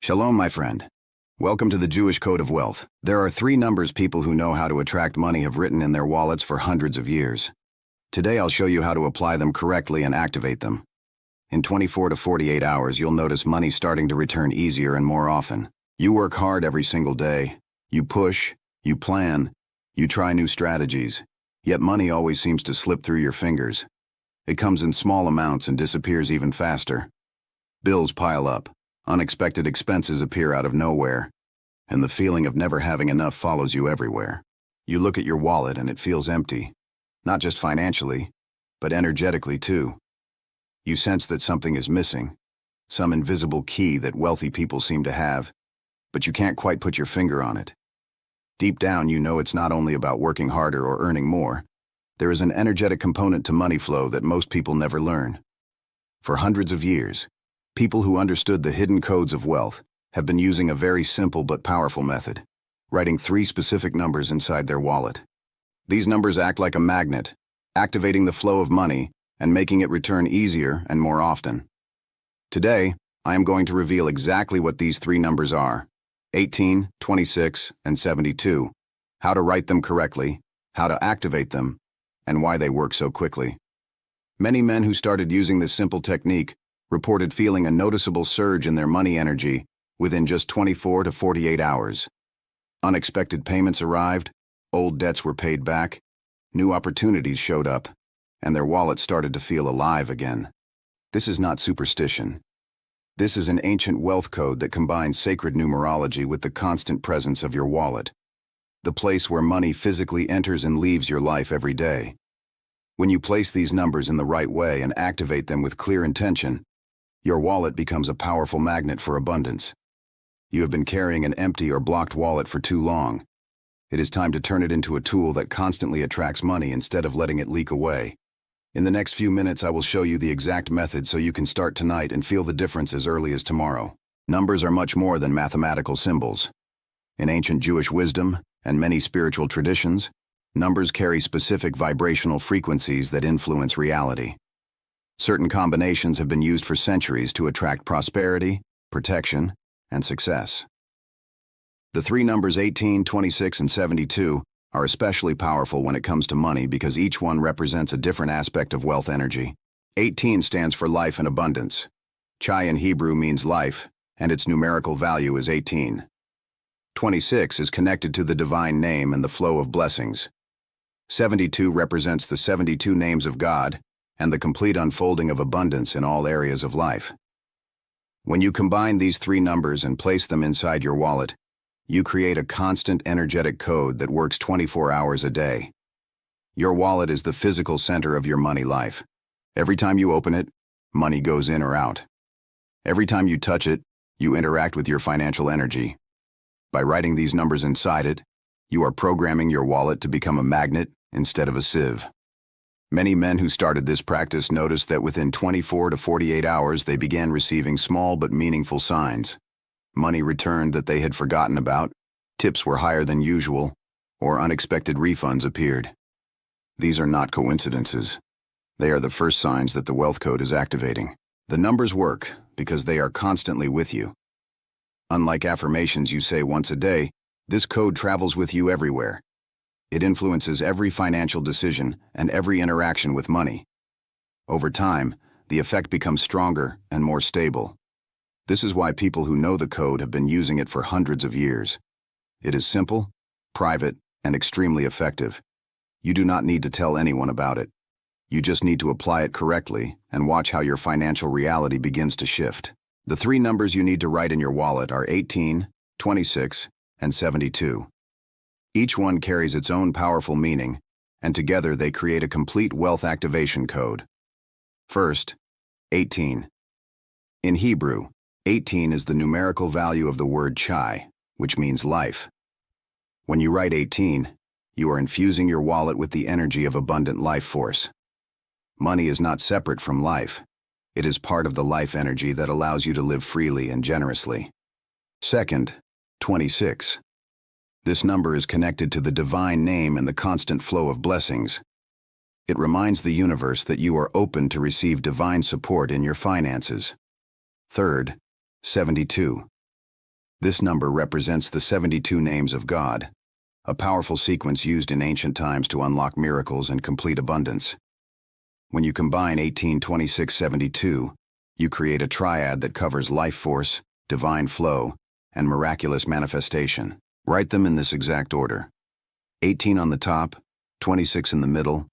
Shalom, my friend. Welcome to the Jewish Code of Wealth. There are three numbers people who know how to attract money have written in their wallets for hundreds of years. Today I'll show you how to apply them correctly and activate them. In 24 to 48 hours, you'll notice money starting to return easier and more often. You work hard every single day. You push, you plan, you try new strategies. Yet money always seems to slip through your fingers. It comes in small amounts and disappears even faster. Bills pile up. Unexpected expenses appear out of nowhere, and the feeling of never having enough follows you everywhere. You look at your wallet and it feels empty, not just financially, but energetically too. You sense that something is missing, some invisible key that wealthy people seem to have, but you can't quite put your finger on it. Deep down, you know it's not only about working harder or earning more. There is an energetic component to money flow that most people never learn. For hundreds of years, people who understood the hidden codes of wealth have been using a very simple but powerful method, writing three specific numbers inside their wallet. These numbers act like a magnet, activating the flow of money and making it return easier and more often. Today, I am going to reveal exactly what these three numbers are: 18, 26, and 72, how to write them correctly, how to activate them, and why they work so quickly. Many men who started using this simple technique reported feeling a noticeable surge in their money energy within just 24 to 48 hours. Unexpected payments arrived, old debts were paid back, new opportunities showed up, and their wallets started to feel alive again. This is not superstition. This is an ancient wealth code that combines sacred numerology with the constant presence of your wallet, the place where money physically enters and leaves your life every day. When you place these numbers in the right way and activate them with clear intention, your wallet becomes a powerful magnet for abundance. You have been carrying an empty or blocked wallet for too long. It is time to turn it into a tool that constantly attracts money instead of letting it leak away. In the next few minutes, I will show you the exact method so you can start tonight and feel the difference as early as tomorrow. Numbers are much more than mathematical symbols. In ancient Jewish wisdom and many spiritual traditions, numbers carry specific vibrational frequencies that influence reality. Certain combinations have been used for centuries to attract prosperity, protection, and success. The three numbers 18, 26, and 72 are especially powerful when it comes to money because each one represents a different aspect of wealth energy. 18 stands for life and abundance. Chai in Hebrew means life, and its numerical value is 18. 26 is connected to the divine name and the flow of blessings. 72 represents the 72 names of God and the complete unfolding of abundance in all areas of life. When you combine these three numbers and place them inside your wallet, you create a constant energetic code that works 24 hours a day. Your wallet is the physical center of your money life. Every time you open it, money goes in or out. Every time you touch it, you interact with your financial energy. By writing these numbers inside it, you are programming your wallet to become a magnet instead of a sieve. Many men who started this practice noticed that within 24 to 48 hours they began receiving small but meaningful signs. Money returned that they had forgotten about, tips were higher than usual, or unexpected refunds appeared. These are not coincidences. They are the first signs that the wealth code is activating. The numbers work because they are constantly with you. Unlike affirmations you say once a day, this code travels with you everywhere. It influences every financial decision and every interaction with money. Over time, the effect becomes stronger and more stable. This is why people who know the code have been using it for hundreds of years. It is simple, private, and extremely effective. You do not need to tell anyone about it. You just need to apply it correctly and watch how your financial reality begins to shift. The three numbers you need to write in your wallet are 18, 26, and 72. Each one carries its own powerful meaning, and together they create a complete wealth activation code. First, 18. In Hebrew, 18 is the numerical value of the word chai, which means life. When you write 18, you are infusing your wallet with the energy of abundant life force. Money is not separate from life. It is part of the life energy that allows you to live freely and generously. Second, 26. This number is connected to the divine name and the constant flow of blessings. It reminds the universe that you are open to receive divine support in your finances. Third, 72. This number represents the 72 names of God, a powerful sequence used in ancient times to unlock miracles and complete abundance. When you combine 18, 26, 72, you create a triad that covers life force, divine flow, and miraculous manifestation. Write them in this exact order: 18 on the top, 26 in the middle,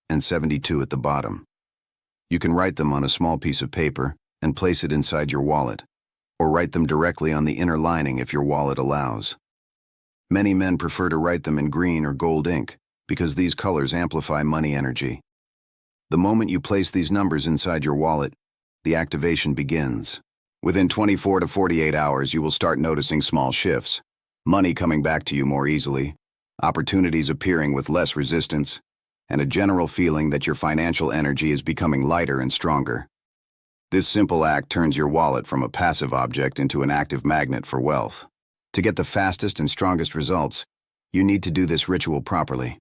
and 72 at the bottom. You can write them on a small piece of paper and place it inside your wallet, or write them directly on the inner lining if your wallet allows. Many men prefer to write them in green or gold ink because these colors amplify money energy. The moment you place these numbers inside your wallet, the activation begins. Within 24 to 48 hours, you will start noticing small shifts, money coming back to you more easily, opportunities appearing with less resistance, and a general feeling that your financial energy is becoming lighter and stronger. This simple act turns your wallet from a passive object into an active magnet for wealth. To get the fastest and strongest results, you need to do this ritual properly.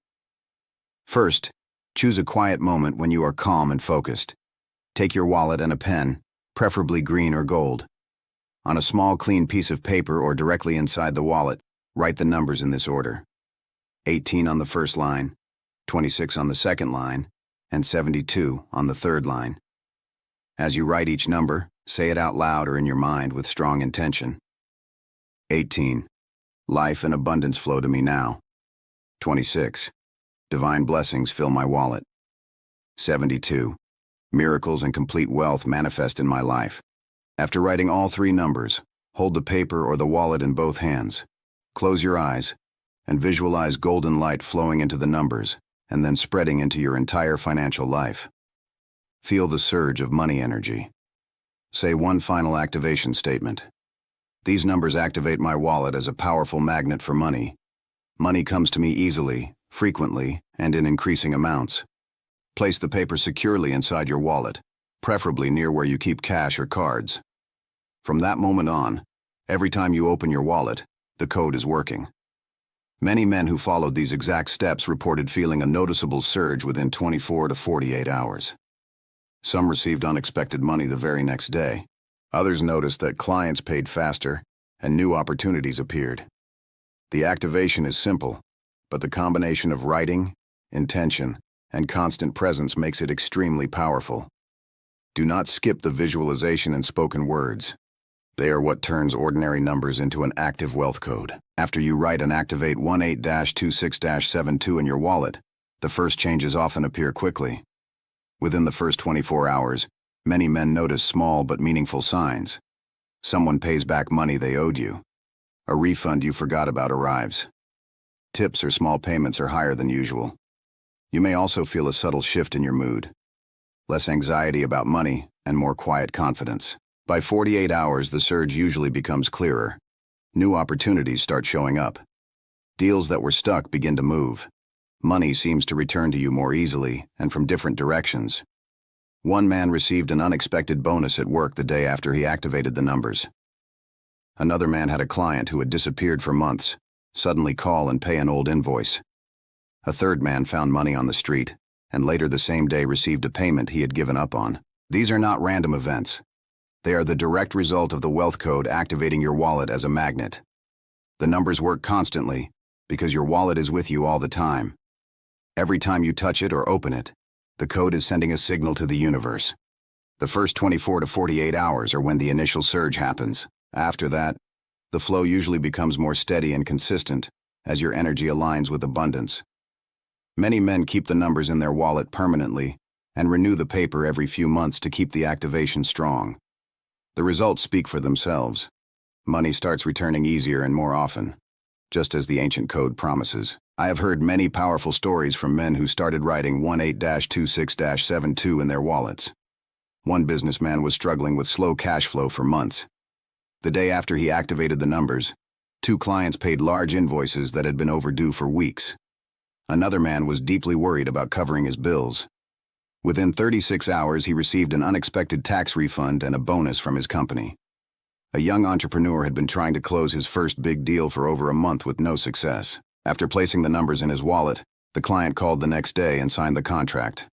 First, choose a quiet moment when you are calm and focused. Take your wallet and a pen, preferably green or gold. On a small, clean piece of paper or directly inside the wallet, write the numbers in this order: 18 on the first line, 26 on the second line, and 72 on the third line. As you write each number, say it out loud or in your mind with strong intention. 18. Life and abundance flow to me now. 26. Divine blessings fill my wallet. 72. Miracles and complete wealth manifest in my life. After writing all three numbers, hold the paper or the wallet in both hands. Close your eyes and visualize golden light flowing into the numbers and then spreading into your entire financial life. Feel the surge of money energy. Say one final activation statement. These numbers activate my wallet as a powerful magnet for money. Money comes to me easily, frequently, and in increasing amounts. Place the paper securely inside your wallet, preferably near where you keep cash or cards. From that moment on, every time you open your wallet, the code is working. Many men who followed these exact steps reported feeling a noticeable surge within 24 to 48 hours. Some received unexpected money the very next day. Others noticed that clients paid faster and new opportunities appeared. The activation is simple, but the combination of writing, intention, and constant presence makes it extremely powerful. Do not skip the visualization and spoken words. They are what turns ordinary numbers into an active wealth code. After you write and activate 18-26-72 in your wallet, the first changes often appear quickly. Within the first 24 hours, many men notice small but meaningful signs. Someone pays back money they owed you. A refund you forgot about arrives. Tips or small payments are higher than usual. You may also feel a subtle shift in your mood. Less anxiety about money and more quiet confidence. By 48 hours, the surge usually becomes clearer. New opportunities start showing up. Deals that were stuck begin to move. Money seems to return to you more easily and from different directions. One man received an unexpected bonus at work the day after he activated the numbers. Another man had a client who had disappeared for months suddenly call and pay an old invoice. A third man found money on the street, and later the same day received a payment he had given up on. These are not random events. They are the direct result of the wealth code activating your wallet as a magnet. The numbers work constantly because your wallet is with you all the time. Every time you touch it or open it, the code is sending a signal to the universe. The first 24 to 48 hours are when the initial surge happens. After that, the flow usually becomes more steady and consistent as your energy aligns with abundance. Many men keep the numbers in their wallet permanently and renew the paper every few months to keep the activation strong. The results speak for themselves. Money starts returning easier and more often, just as the ancient code promises. I have heard many powerful stories from men who started writing 18-26-72 in their wallets. One businessman was struggling with slow cash flow for months. The day after he activated the numbers, 2 clients paid large invoices that had been overdue for weeks. Another man was deeply worried about covering his bills. Within 36 hours, he received an unexpected tax refund and a bonus from his company. A young entrepreneur had been trying to close his first big deal for over a month with no success. After placing the numbers in his wallet, the client called the next day and signed the contract.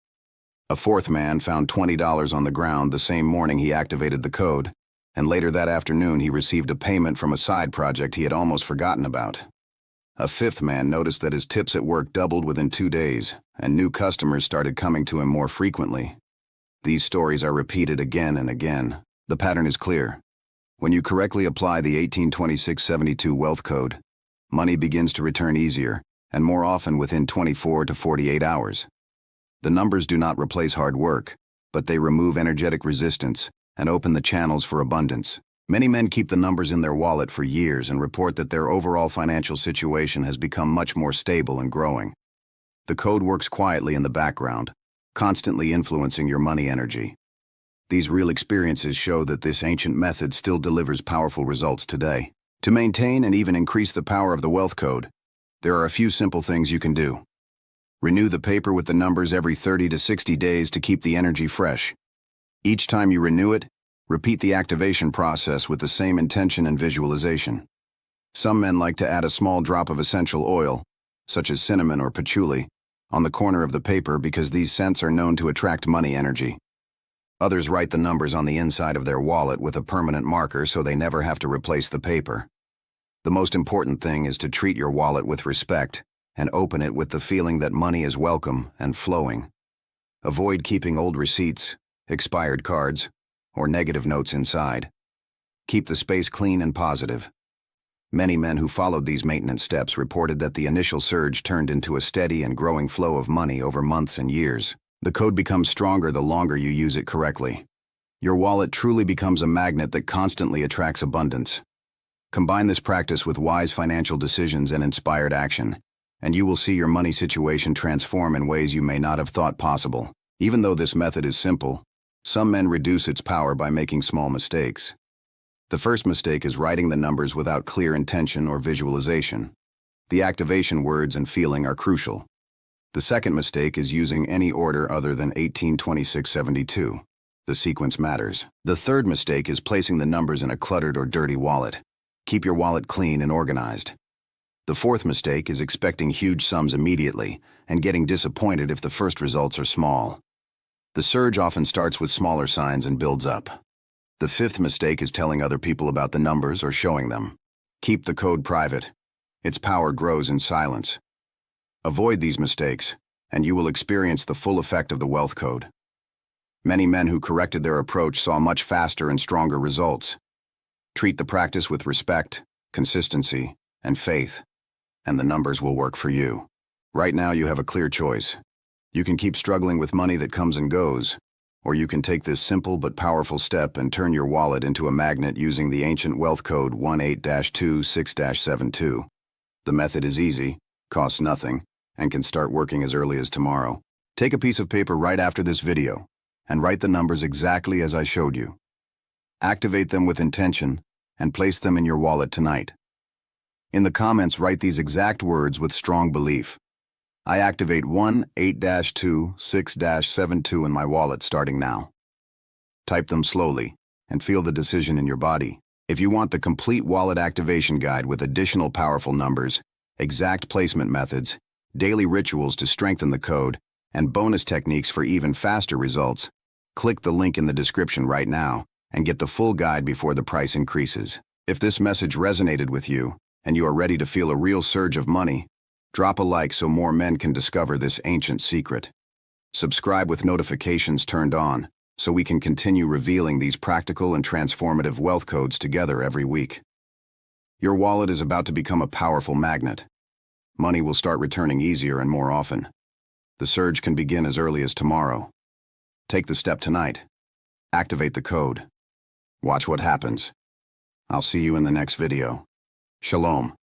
A fourth man found $20 on the ground the same morning he activated the code, And later that afternoon he received a payment from a side project he had almost forgotten about. A fifth man noticed that his tips at work doubled within 2 days, and new customers started coming to him more frequently. These stories are repeated again and again. The pattern is clear. When you correctly apply the 1826-72 Wealth Code, money begins to return easier, and more often within 24 to 48 hours. The numbers do not replace hard work, but they remove energetic resistance and open the channels for abundance. Many men keep the numbers in their wallet for years and report that their overall financial situation has become much more stable and growing. The code works quietly in the background, constantly influencing your money energy. These real experiences show that this ancient method still delivers powerful results today. To maintain and even increase the power of the Wealth Code, there are a few simple things you can do. Renew the paper with the numbers every 30 to 60 days to keep the energy fresh. Each time you renew it, repeat the activation process with the same intention and visualization. Some men like to add a small drop of essential oil, such as cinnamon or patchouli, on the corner of the paper because these scents are known to attract money energy. Others write the numbers on the inside of their wallet with a permanent marker so they never have to replace the paper. The most important thing is to treat your wallet with respect and open it with the feeling that money is welcome and flowing. Avoid keeping old receipts, expired cards, or negative notes inside. Keep the space clean and positive. Many men who followed these maintenance steps reported that the initial surge turned into a steady and growing flow of money over months and years. The code becomes stronger the longer you use it correctly. Your wallet truly becomes a magnet that constantly attracts abundance. Combine this practice with wise financial decisions and inspired action, and you will see your money situation transform in ways you may not have thought possible. Even though this method is simple, some men reduce its power by making small mistakes. The first mistake is writing the numbers without clear intention or visualization. The activation words and feeling are crucial. The second mistake is using any order other than 1826-72. The sequence matters. The third mistake is placing the numbers in a cluttered or dirty wallet. Keep your wallet clean and organized. The fourth mistake is expecting huge sums immediately and getting disappointed if the first results are small. The surge often starts with smaller signs and builds up. The fifth mistake is telling other people about the numbers or showing them. Keep the code private. Its power grows in silence. Avoid these mistakes, and you will experience the full effect of the Wealth Code. Many men who corrected their approach saw much faster and stronger results. Treat the practice with respect, consistency, and faith, and the numbers will work for you. Right now you have a clear choice. You can keep struggling with money that comes and goes, or you can take this simple but powerful step and turn your wallet into a magnet using the ancient Wealth Code 18-26-72. The method is easy, costs nothing, and can start working as early as tomorrow. Take a piece of paper right after this video and write the numbers exactly as I showed you. Activate them with intention and place them in your wallet tonight. In the comments, write these exact words with strong belief. I activate 18-26-72 in my wallet starting now. Type them slowly and feel the decision in your body. If you want the complete wallet activation guide with additional powerful numbers, exact placement methods, daily rituals to strengthen the code, and bonus techniques for even faster results, click the link in the description right now and get the full guide before the price increases. If this message resonated with you and you are ready to feel a real surge of money, drop a like so more men can discover this ancient secret. Subscribe with notifications turned on so we can continue revealing these practical and transformative wealth codes together every week. Your wallet is about to become a powerful magnet. Money will start returning easier and more often. The surge can begin as early as tomorrow. Take the step tonight. Activate the code. Watch what happens. I'll see you in the next video. Shalom.